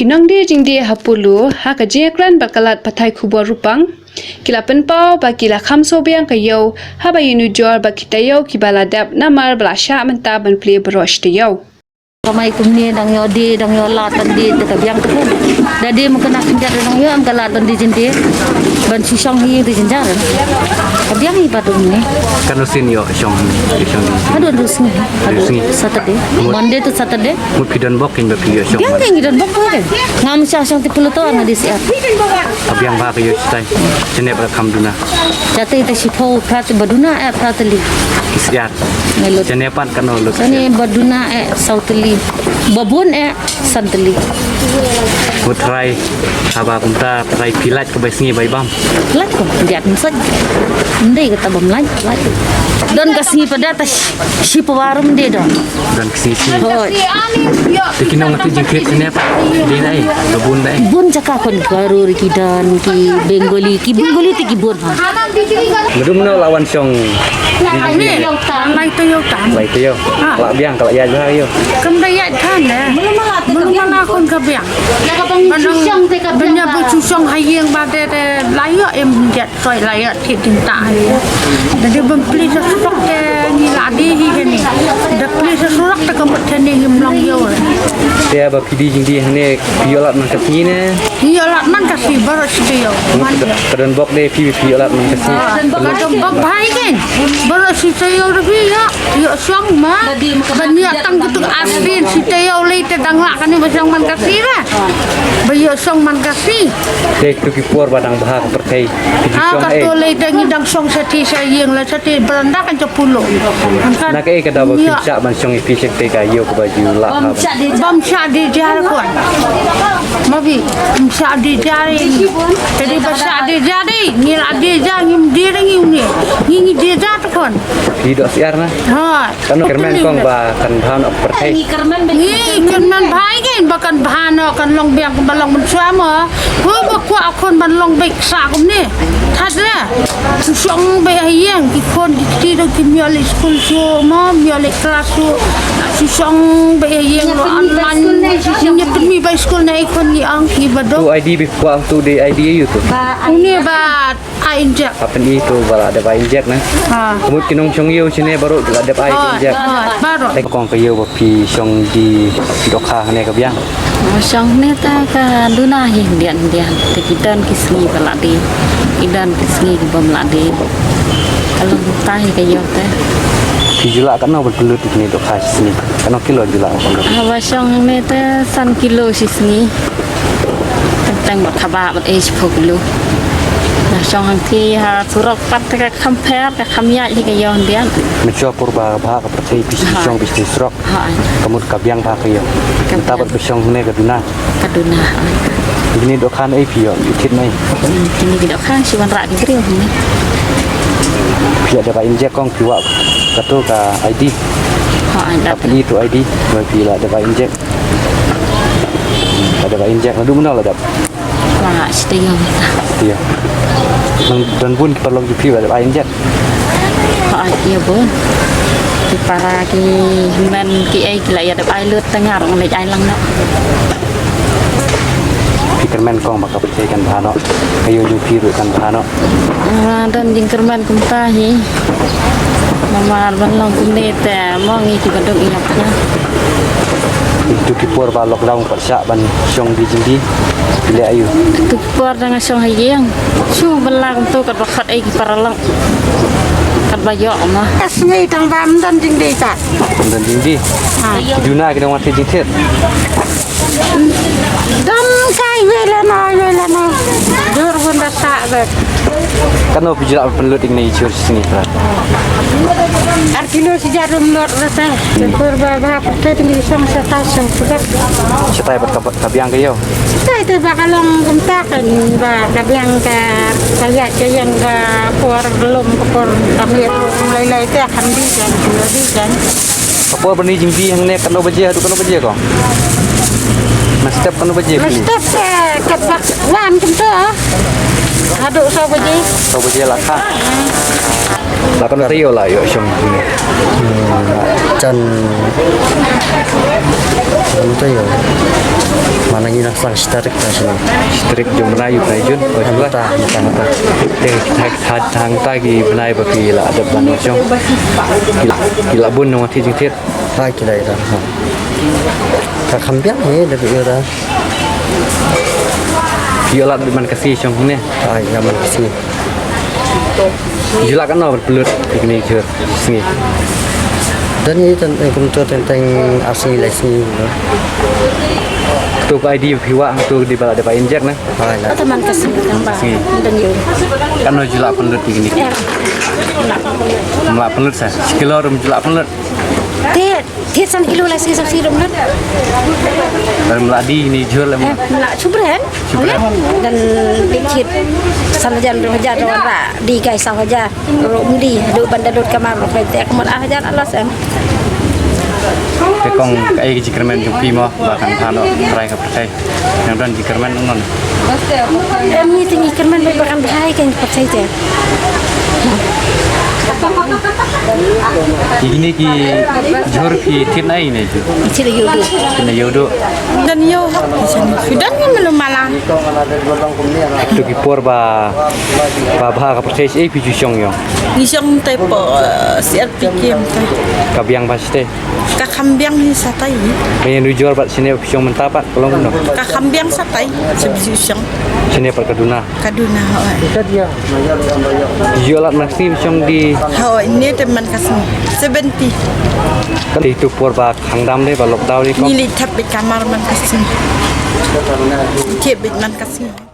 Nongdie Jingdie Polo Hakajekran bakalat patai kubur Rupang kila penpau ba kila Kham Sngewbiang Taiew haba yunujor ba Taiew kibaladap Namar bala Shah mentah ban Plie Baroh Taiew. Ramai kumni dang yo di dang yo lat dan di Sngewbiang tu. Jadi mungkin nak senjat dang yo am kalat dan di Jingdie ban si Shang hi di senjat. Sngewbiang hi patu ni. Kan usin yo Shang. Aduh rusni. Saturday. Monday to Saturday. Mut pidan bok kin bapi yo Shang. Biang king dan bok ni. Ngam Shang ti puluh tahun di siap. Abiang ba yo stai. Jene ba Kham duna. Jati ta si phau phat baduna phatli. Isiat. Jene pan kan lo. Jene baduna sautli. Babun santli. Mut try haba kumta try pilat ke besngi bai bam. Lat ko diat musaj. Ndai kata bam laj. Dan kasih pada tas si pewarum dia dong. Dan kesisi. Tapi nong mati jengkit sini apa? Di nai, kebun nai. Bun cakap kon baru ki dan ki Bengali ti ki bun. Belum no lawan Shang. Ini lai tu yo tam. Lai tu yo. Lak biang kalau ya juga yo. Kam dah ya kan dah. Belum mana kon ke biang. Benda bersusung hayang pada layak em jet soi layak tinta. Jadi beli sesuatu ni ladi ni. Dah beli sesuatu tak kempat ni himlang yo. Dia ba pidi Jingdie hane piolat man kasih ne. Piolat man kasih Baroh dia. Kadang bok de piolat man kasih. Kadang bok baik kan. Baroh dia lebih ya. Yo Shang mah. Banyak tang gitu asli dia oleh tedang lak kan Shang man kasih lah. Bayo Shang man kasih. Dek tu kipur badang bahak perkai. Kata oleh dang Shang sati sayang lah sati beranda kan Polo. Nak kada ba kicak man Shang fisik te ka yo ke baju lak. Bam Shah di jar kon. Mabi Shah di jar ini. Jadi Shah di jar ni ada jar ngim diri ni. Ni dia jar kon. Hidup siar na. Ha. Kan kermen kong ba kan bahan perkai. Ni kermen baik kan bahkan bahan kan Nongbiang balong bersama. Hu bakwa kon balong baik sa kom ni. Thadlah. Susong baik yang ikon di do kimyali school so ma miali kelas so susong baik yang lo online ni permi baik school na ikon ni ang ki bado. Tu ID before tu de ID you tu. Ini ba injek. Apa ni tu bala ada ba injek na. Ha. Kemudian kinong Shang yo sini baru ada ba injek. Baroh. Dek kong ke yo ba pi Shang di dokha ne ka biang. Shang ni ta ka duna hi dian tekidan kisni baladi. Idan kisni bam ladi. Kalau tahi ke yo teh. Jula kan no berbelut ni dokha sini. Kan kilo jula kon. Shang ni ta san kilo sini. Tentang khabab 10 kilo. Shang ti ha surok pat ka compare ka khamya hi ka yon dian. Mencoba purba bah ka percaya Shang bisnis rock. Kemudian ka biang bah ka yo. Kita ber Shang ne ka duna. Kaduna. Ini dokhan ai pio ikit nai. Ini dokhan si wan ra di griu ni. Pia ada injek kong piwa katu ka ID. Ada Apa ni tu ID? Bila ada injek. Ada injek lalu mana lah dap? Wah, setia. Iya. Dan pun perlu juga ada injek. Iya pun. Di para ki men ki ai ki lai ada ai lut tengah orang lai ai lang nak. Kermen kong bakal percayakan bahano. Ayo jupi kan bahano. Dan jingkerman kumtahi. Namar balong kumne te mongi ki badong iapnya. Itu kipur ba lockdown persyak ban Shang di Jingdie. Bila ayu. Tu por dengan Shang hayang. Su belang tu kat bakat ai ki paralang. Kat bayo mah. Asngai tang bam dan Jingdie tak. Dan Jingdie. Juna kita mati Jingdie. Dam kai velana. Dur pun dah sak bet. Kan no pijak pelut ini icur sini kan. Arkilo sejarum lot rasa. Syukur baba pakai tinggi Shang setasang sudah. Cetai berkabiang ke yo. Saya tu bakalong kumtakan ba kabiang ka kaya yang ka por belum por kami lai teh handi kan. Apa bani Jingdie hang ne kan no baje adu kan no baje kong. Mestep kan no baje. Mestep kat wan kumta. Aduk sa baje. Sa baje lah ka. Lakan Taiew lah yo Shang ni. Chan Taiew. Mana ni nak sang starik macam Strik jom Melayu Jun. Oh juga. Tang tagi benai bagi la ada ban macam. Gila bun nama ti jingtit. Hai kita itu. Tak kambiang ni dah biar. Gila man kasih macam ni. Hai zaman sini. Gila kan no berbelut ini jur sini. Dan ini tentang asli lesni. Tu ID piwa tu di bala depan injek nah. Hai lah. teman kasih gambar Sini. dan yo Kan no jula pelut ini. Melak pelut saya. Sekilo rum jula pelut. Tiet san kilo lah sih saksi rumah Dan melak di ini jur lem. nak cubren dan dikit sanajan roja rawara di guys sahaja rumdi do bandadot kamar tek kamar ahajan Allah sam Ke kong kai jikermen jumpi mo bahkan thano try ke percaya. Yang dan jikermen non. ni tinggi kerman bahkan bahai kan pakai teh Ini ki jur ki tinai ni tu. Ciri yudu Kena yodo. dan yo sudah ni belum malang Tu ki por ba bah ka percaya pi ju syong yo. ni syong teh po siat pikim teh Kabiang pasti. ka kambiang ni satai Main nu jor bat sini syong mentapat tolong no. ka kambiang satai sebisu syong Sini per kaduna. kaduna Jolat maxim syong di ini teman kasih 70 kan itu por ba khangdam le ba lockdown ni ko. Nili tapi kamar man kasih. Cebit man kasih.